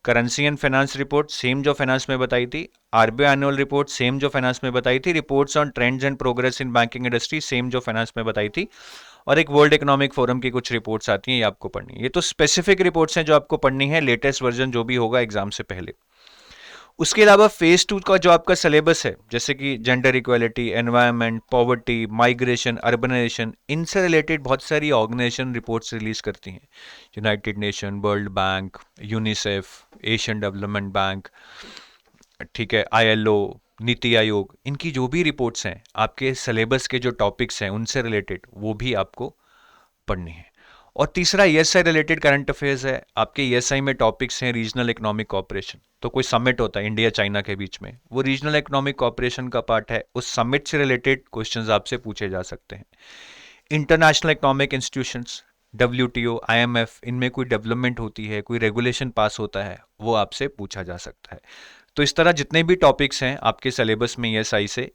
currency and finance report same जो फाइनेंस में बताई थी, आरबीआई एनुअल रिपोर्ट सेम जो फाइनेंस में बताई थी, reports on trends and progress in banking industry same जो फाइनेंस में बताई थी, और एक वर्ल्ड इकोनॉमिक फोरम की कुछ रिपोर्ट्स आती हैं, ये आपको पढ़नी है। ये तो स्पेसिफिक रिपोर्ट्स हैं जो आपको पढ़नी है, लेटेस्ट वर्जन जो भी होगा एग्जाम से पहले। उसके अलावा फेज 2 का जो आपका सिलेबस है, जैसे कि gender equality, environment, poverty, migration, urbanisation, इनसे रिलेटेड बहुत सारी ऑर्गेनाइजेशन रिपोर्ट्स रिलीज करती हैं। United Nation, World Bank, UNICEF, Asian Development Bank, ठीक है, आईएलओ, नीति आयोग, इनकी जो भी रिपोर्ट्स हैं आपके सिलेबस के जो टॉपिक्स हैं उनसे रिलेटेड, वो भी आपको पढ़नी है। और तीसरा ईएसआई रिलेटेड करंट अफेयर्स है। आपके ईएसआई में टॉपिक्स हैं रीजनल इकोनॉमिक कोऑपरेशन, तो कोई समिट होता है इंडिया चाइना के बीच में, वो रीजनल इकोनॉमिक कोऑपरेशन का पार्ट है, उस समिट से रिलेटेड क्वेश्चंस आपसे पूछे जा सकते हैं। International economic institutions, WTO, IMF, इनमें कोई डेवलपमेंट होती है, कोई रेगुलेशन पास होता है, वो आपसे पूछा जा सकता है। तो इस तरह जितने भी टॉपिक्स हैं आपके सिलेबस में ईएसआई से,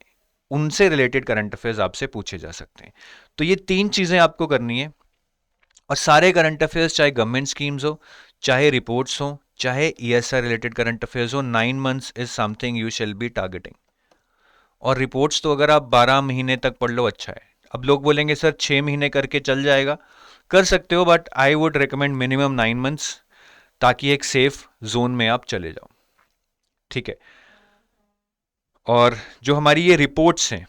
उनसे रिलेटेड करंट अफेयर्स आपसे पूछे जा सकते हैं। तो ये 3 चीजें आपको करनी है, और सारे करंट अफेयर्स, चाहे गवर्नमेंट स्कीम्स हो, चाहे रिपोर्ट्स हो, चाहे ईएसआई रिलेटेड करंट अफेयर्स हो, 9 months is something you shall be targeting. और रिपोर्ट्स तो अगर आप 12 महीने तक पढ़ लो अच्छा है। अब लोग बोलेंगे सर 6 महीने करके चल जाएगा, कर सकते हो, but I would recommend minimum 9 months, ताकि एक सेफ जोन में आप चले जाओ। ठीक है, और जो हमारी ये रिपोर्ट्स हैं,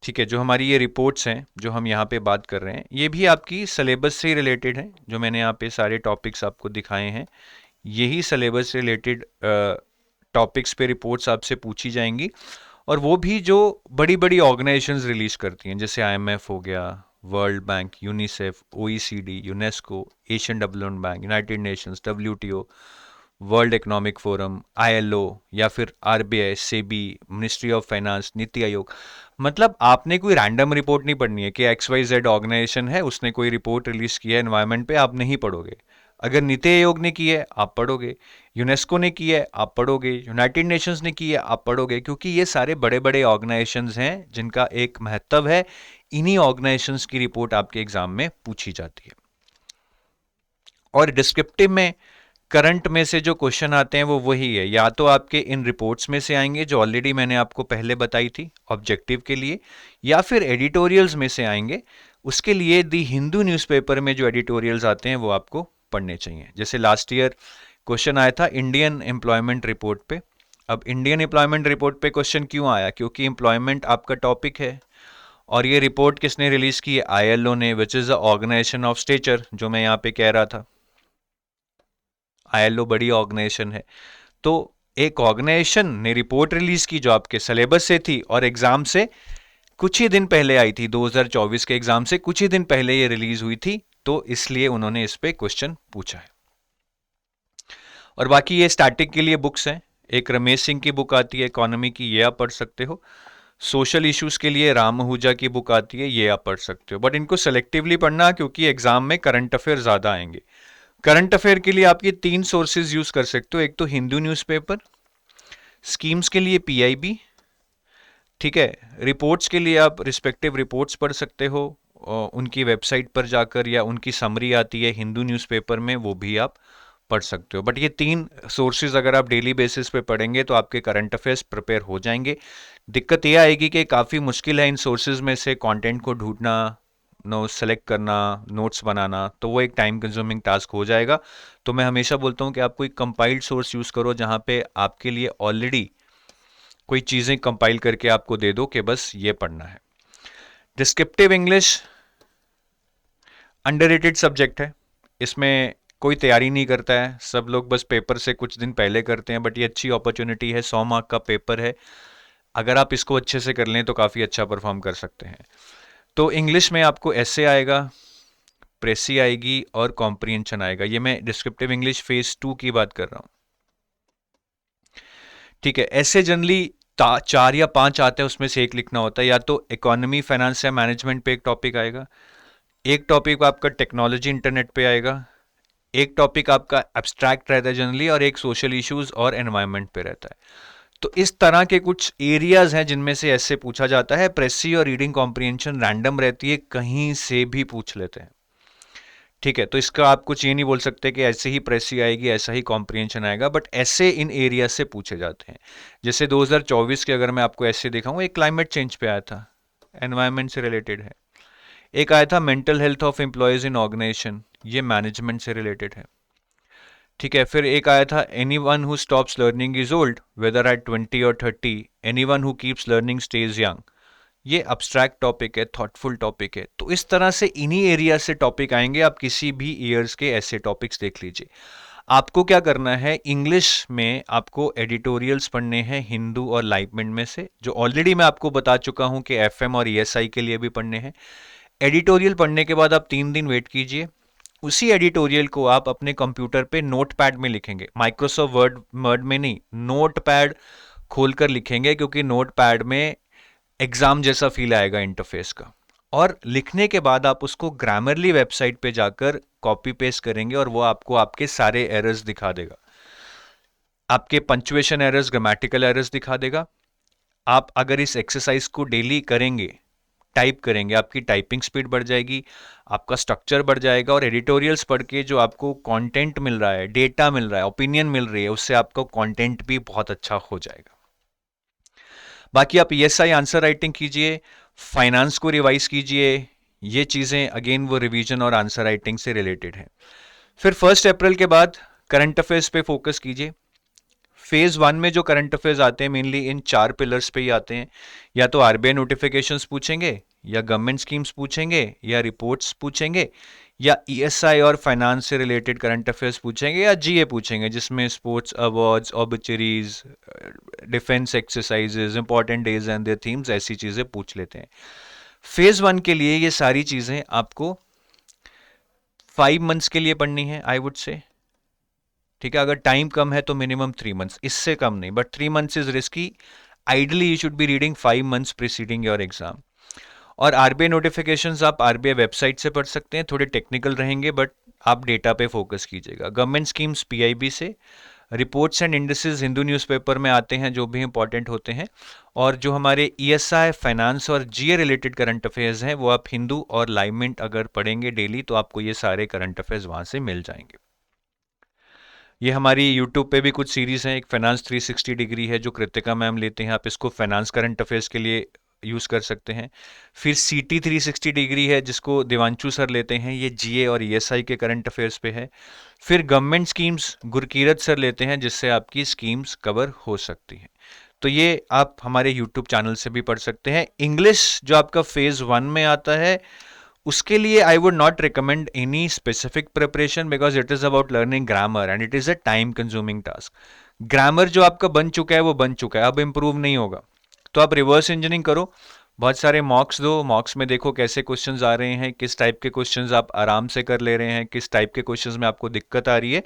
ठीक है, जो हमारी ये रिपोर्ट्स हैं जो हम यहाँ पे बात कर रहे हैं, ये भी आपकी सिलेबस से रिलेटेड है। जो मैंने यहाँ पे सारे टॉपिक्स आपको दिखाए हैं, यही सिलेबस से रिलेटेड टॉपिक्स पे रिपोर्ट्स आपसे पूछी जाएंगी, और वो भी जो बड़ी बड़ी ऑर्गेनाइजेशंस रिलीज करती हैं, जैसे आईएमएफ हो गया, world Bank, UNICEF, OECD, UNESCO, Asian Development bank, United Nations, WTO, world economic forum, ILO, या फिर RBI, SEBI, ministry of finance, NITI Aayog. मतलब आपने कोई रैंडम रिपोर्ट नहीं पढ़नी है कि XYZ ऑर्गेनाइजेशन है, उसने कोई रिपोर्ट रिलीज की है एनवायरनमेंट पे, आप नहीं पढ़ोगे। अगर नीति आयोग ने की है आप पढ़ोगे, यूनेस्को ने की है आप पढ़ोगे, यूनाइटेड नेशंस ने की है आप पढ़ोगे, क्योंकि ये सारे बड़े बड़े ऑर्गेनाइजेशंस हैं जिनका एक महत्व है। इन्हीं ऑर्गेनाइजेशंस की रिपोर्ट आपके एग्जाम में पूछी जाती है। और डिस्क्रिप्टिव में करंट में से जो क्वेश्चन आते हैं वो वही है, या तो आपके इन रिपोर्ट्स में से आएंगे जो ऑलरेडी मैंने आपको पहले बताई थी ऑब्जेक्टिव के लिए, या फिर एडिटोरियल्स में से आएंगे। उसके लिए दी हिंदू न्यूज़पेपर में जो एडिटोरियल्स आते हैं वो आपको पढ़ने चाहिए। जैसे लास्ट ईयर क्वेश्चन आया था इंडियन एम्प्लॉयमेंट रिपोर्ट पे। अब इंडियन एम्प्लॉयमेंट रिपोर्ट पे क्वेश्चन क्यों आया? क्योंकि एम्प्लॉयमेंट आपका टॉपिक है, और ये रिपोर्ट किसने रिलीज की है? आईएलओ ने, which is the organisation of stature, जो मैं यहाँ पे कह रहा था। आईएलओ बड़ी ऑर्गेनाइजेशन है, तो एक ऑर्गेनाइजेशन ने रिपोर्ट रिलीज की जो आपके सिलेबस से थी, और एग्जाम से कुछ ही दिन पहले आई थी, 2024 के एग्जाम से कुछ ही दिन पहले ये रिलीज हुई थी, तो इसलिए उन्होंने इस पे क्वेश्चन पूछा है। और बाकी ये स्टैटिक के लिए बुक्स हैं, एक रमेश सिंह की बुक आती है इकोनॉमी की, ये आप पढ़ सकते हो। सोशल इश्यूज के लिए राम आहूजा की बुक आती है, ये आप पढ़ सकते हो, बट इनको सेलेक्टिवली पढ़ना क्योंकि एग्जाम में करंट अफेयर ज्यादा आएंगे। करंट अफेयर के लिए आप ये 3 सोर्सेज यूज कर सकते हो, एक तो हिंदू न्यूज़पेपर, स्कीम्स के लिए पीआईबी, ठीक है, रिपोर्ट्स के लिए आप रिस्पेक्टिव रिपोर्ट्स पढ़ सकते हो उनकी वेबसाइट पर जाकर, या उनकी समरी आती है हिंदू न्यूज़पेपर में, वो भी आप पढ़ सकते हो। बट ये 3 सोर्सेज अगर आप डेली बेसिस पे पढ़ेंगे तो आपके करंट अफेयर्स प्रिपेयर हो जाएंगे। दिक्कत ये आएगी कि काफ़ी मुश्किल है इन सोर्सेज में से कंटेंट को ढूंढना, सेलेक्ट करना, नोट्स बनाना, तो वो एक टाइम कंज्यूमिंग टास्क हो जाएगा। तो मैं हमेशा बोलता हूँ कि आप कोई कंपाइल्ड सोर्स यूज़ करो जहाँ पे आपके लिए ऑलरेडी कोई चीज़ें कंपाइल करके आपको दे दो कि बस ये पढ़ना है। डिस्क्रिप्टिव इंग्लिश अंडररेटेड सब्जेक्ट है, इसमें कोई तैयारी नहीं करता है, सब लोग बस पेपर से कुछ दिन पहले करते हैं, बट ये अच्छी अपॉर्चुनिटी है, 100 मार्क का पेपर है, अगर आप इसको अच्छे से कर लें तो काफ़ी अच्छा परफॉर्म कर सकते हैं। तो इंग्लिश में आपको एसे आएगा, प्रेसी आएगी और कॉम्प्रिहेंशन आएगा। ये मैं डिस्क्रिप्टिव इंग्लिश फेज 2 की बात कर रहा हूँ, ठीक है। ऐसे जनरली 4 या 5 आते हैं, उसमें से एक लिखना होता है, या तो इकोनॉमी, फाइनेंस या मैनेजमेंट पे एक टॉपिक आएगा, एक टॉपिक आपका टेक्नोलॉजी इंटरनेट पे आएगा, एक टॉपिक आपका एब्स्ट्रैक्ट रहता है जनरली, और एक सोशल इश्यूज और एनवायरनमेंट पे रहता है। तो इस तरह के कुछ एरियाज हैं जिनमें से ऐसे पूछा जाता है। प्रेसी और रीडिंग कॉम्प्रिहेंशन रैंडम रहती है, कहीं से भी पूछ लेते हैं, ठीक है। तो इसका आप कुछ ये नहीं बोल सकते कि ऐसे ही प्रेसी आएगी, ऐसा ही कॉम्प्रिहेंशन आएगा, बट ऐसे इन एरिया से पूछे जाते हैं। जैसे 2024 के अगर मैं आपको ऐसे दिखाऊं, एक क्लाइमेट चेंज पे आया था, एनवायरनमेंट से रिलेटेड है। एक आया था mental health of employees in organisation, ये मैनेजमेंट से रिलेटेड है, ठीक है। फिर एक आया था any one who stops learning is old whether at 20 और 30, any one who keeps learning stays young, ये अब्स्ट्रैक्ट टॉपिक है, थॉटफुल टॉपिक है। तो इस तरह से इन्हीं एरिया से टॉपिक आएंगे, आप किसी भी ईयर्स के ऐसे टॉपिक्स देख लीजिए। आपको क्या करना है, इंग्लिश में आपको एडिटोरियल्स पढ़ने हैं हिंदू और लाइवमिंट में से, जो ऑलरेडी मैं आपको बता चुका हूं कि एफएम और ईएसआई के लिए भी पढ़ने हैं। एडिटोरियल पढ़ने के बाद आप 3 दिन वेट कीजिए, उसी एडिटोरियल को आप अपने कंप्यूटर पे नोटपैड में लिखेंगे, माइक्रोसॉफ्ट वर्ड वर्ड में नहीं, नोटपैड खोलकर लिखेंगे, क्योंकि नोटपैड में एग्जाम जैसा फील आएगा इंटरफेस का। और लिखने के बाद आप उसको ग्रामरली वेबसाइट पे जाकर कॉपी पेस्ट करेंगे, और वो आपको आपके सारे एरर्स दिखा देगा, आपके पंक्चुएशन एरर्स, ग्रामेटिकल एरर्स दिखा देगा। आप अगर इस एक्सरसाइज को डेली करेंगे, टाइप करेंगे, आपकी टाइपिंग स्पीड बढ़ जाएगी, आपका स्ट्रक्चर बढ़ जाएगा, और एडिटोरियल्स पढ़ के जो आपको कंटेंट मिल रहा है, डेटा मिल रहा है, ओपिनियन मिल रही है, उससे आपका कंटेंट भी बहुत अच्छा हो जाएगा। बाकी आप ईएसआई आंसर राइटिंग कीजिए, फाइनेंस को रिवाइज कीजिए, ये चीज़ें अगेन वो रिवीजन और आंसर राइटिंग से रिलेटेड है। फिर 1 अप्रैल के बाद करंट अफेयर्स पे फोकस कीजिए। फेज 1 में जो करंट अफेयर्स आते हैं मेनली इन 4 पिलर्स पे ही आते हैं, या तो आरबीआई नोटिफिकेशंस पूछेंगे, या गवर्नमेंट स्कीम्स पूछेंगे, या रिपोर्ट्स पूछेंगे, या ईएसआई और फाइनेंस से रिलेटेड करंट अफेयर्स पूछेंगे, या जीए पूछेंगे, जिसमें sports awards, obituaries, defence exercises, important days and their themes, ऐसी चीजें पूछ लेते हैं। फेज 1 के लिए ये सारी चीजें आपको 5 मंथ्स के लिए पढ़नी है, आई वुड से, ठीक है। अगर टाइम कम है तो मिनिमम 3 मंथ्स, इससे कम नहीं, but 3 months is risky. Ideally you should be reading 5 months preceding your exam. और आरबीआई नोटिफिकेशंस आप आरबीआई वेबसाइट से पढ़ सकते हैं, थोड़े टेक्निकल रहेंगे, बट आप डेटा पे फोकस कीजिएगा। गवर्नमेंट स्कीम्स पीआईबी से, reports and indices Hindu newspaper में आते हैं, जो भी इंपॉर्टेंट होते हैं। और जो हमारे ईएसआई, फाइनेंस और जीए रिलेटेड करंट अफेयर्स हैं, वो आप हिंदू और लाइवमिंट अगर पढ़ेंगे डेली, तो आपको ये सारे करंट अफेयर्स वहां से मिल जाएंगे। ये हमारी यूट्यूब पे भी कुछ सीरीज हैं, एक फाइनेंस 360 डिग्री है जो कृतिका मैम लेते हैं, आप इसको फाइनेंस करंट अफेयर्स के लिए यूज़ कर सकते हैं। फिर सीटी 360 डिग्री है जिसको देवांशु सर लेते हैं, ये जीए और ईएसआई के करंट अफेयर्स पे है। फिर गवर्नमेंट स्कीम्स गुरकीरत सर लेते हैं, जिससे आपकी स्कीम्स कवर हो सकती हैं। तो ये आप हमारे यूट्यूब चैनल से भी पढ़ सकते हैं। इंग्लिश जो आपका फेज 1 में आता है, उसके लिए I would not recommend any specific preparation, because it is about learning grammar and it is a time consuming task. Grammar जो आपका बन चुका है वो बन चुका है, अब इंप्रूव नहीं होगा। तो आप रिवर्स इंजीनियरिंग करो, बहुत सारे मॉक्स दो, मॉक्स में देखो कैसे क्वेश्चंस आ रहे हैं, किस टाइप के क्वेश्चंस आप आराम से कर ले रहे हैं, किस टाइप के क्वेश्चंस में आपको दिक्कत आ रही है,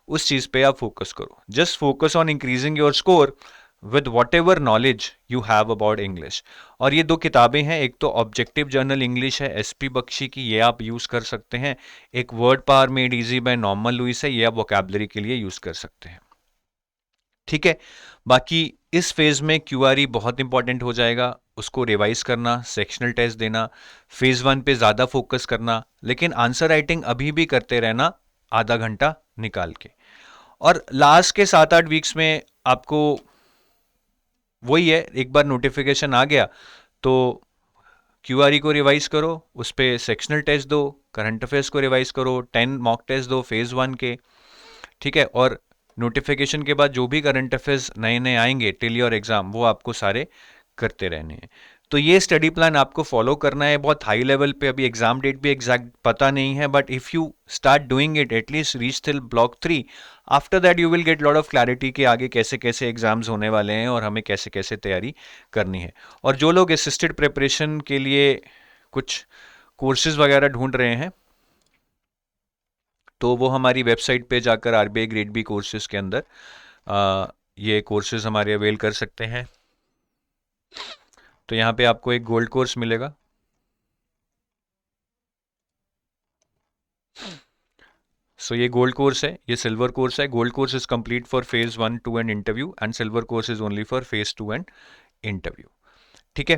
उस चीज़ पे आप फोकस करो. Just focus on increasing your score with whatever knowledge you have about English. और ये दो किताबें हैं, एक तो ऑब्जेक्टिव जर्नल इंग्लिश है SP बख्शी की, ये आप यूज़ कर सकते हैं. एक word power made easy by Norman Lewis है, ये आप वोकैबुलरी के लिए यूज़ कर सकते हैं. ठीक है. बाकी इस फेज में क्यूआरई बहुत इंपॉर्टेंट हो जाएगा, उसको रिवाइज करना, सेक्शनल टेस्ट देना, फेज 1 पे ज़्यादा फोकस करना, लेकिन आंसर राइटिंग अभी भी करते रहना आधा घंटा निकाल के. और लास्ट के 7-8 वीक्स में आपको वही है, एक बार नोटिफिकेशन आ गया तो क्यूआरई को रिवाइज करो, उस पर सेक्शनल टेस्ट दो, करंट अफेयर्स को रिवाइज करो, 10 मॉक टेस्ट दो फेज 1 के. ठीक है. और नोटिफिकेशन के बाद जो भी करंट अफेयर्स नए नए आएंगे टिल योर एग्जाम, वो आपको सारे करते रहने हैं. तो ये स्टडी प्लान आपको फॉलो करना है. बहुत हाई लेवल पे, अभी एग्जाम डेट भी एग्जैक्ट पता नहीं है, but if you start doing it at least reach till block 3, after that you will get lot of clarity कि आगे कैसे कैसे एग्जाम्स होने वाले हैं और हमें कैसे कैसे तैयारी करनी है. और जो लोग असिस्टेड प्रिपरेशन के लिए कुछ कोर्सेज वगैरह ढूंढ रहे हैं, तो वो हमारी वेबसाइट पे जाकर आरबीआई ग्रेड बी कोर्सेज के अंदर ये कोर्सेज हमारे अवेल कर सकते हैं. तो यहाँ पे आपको एक गोल्ड कोर्स मिलेगा. सो ये गोल्ड कोर्स है, ये सिल्वर कोर्स है. Gold course is complete for phase 1, 2 and interview, and silver course is only for phase 2 and interview. ठीक है.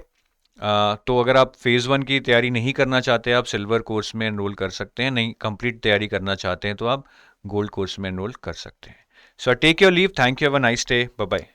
तो अगर आप फेज़ 1 की तैयारी नहीं करना चाहते, आप सिल्वर कोर्स में एनरोल कर सकते हैं. नहीं कंप्लीट तैयारी करना चाहते हैं तो आप गोल्ड कोर्स में एनरोल कर सकते हैं. So take your leave. Thank you. Have a nice day. Bye bye.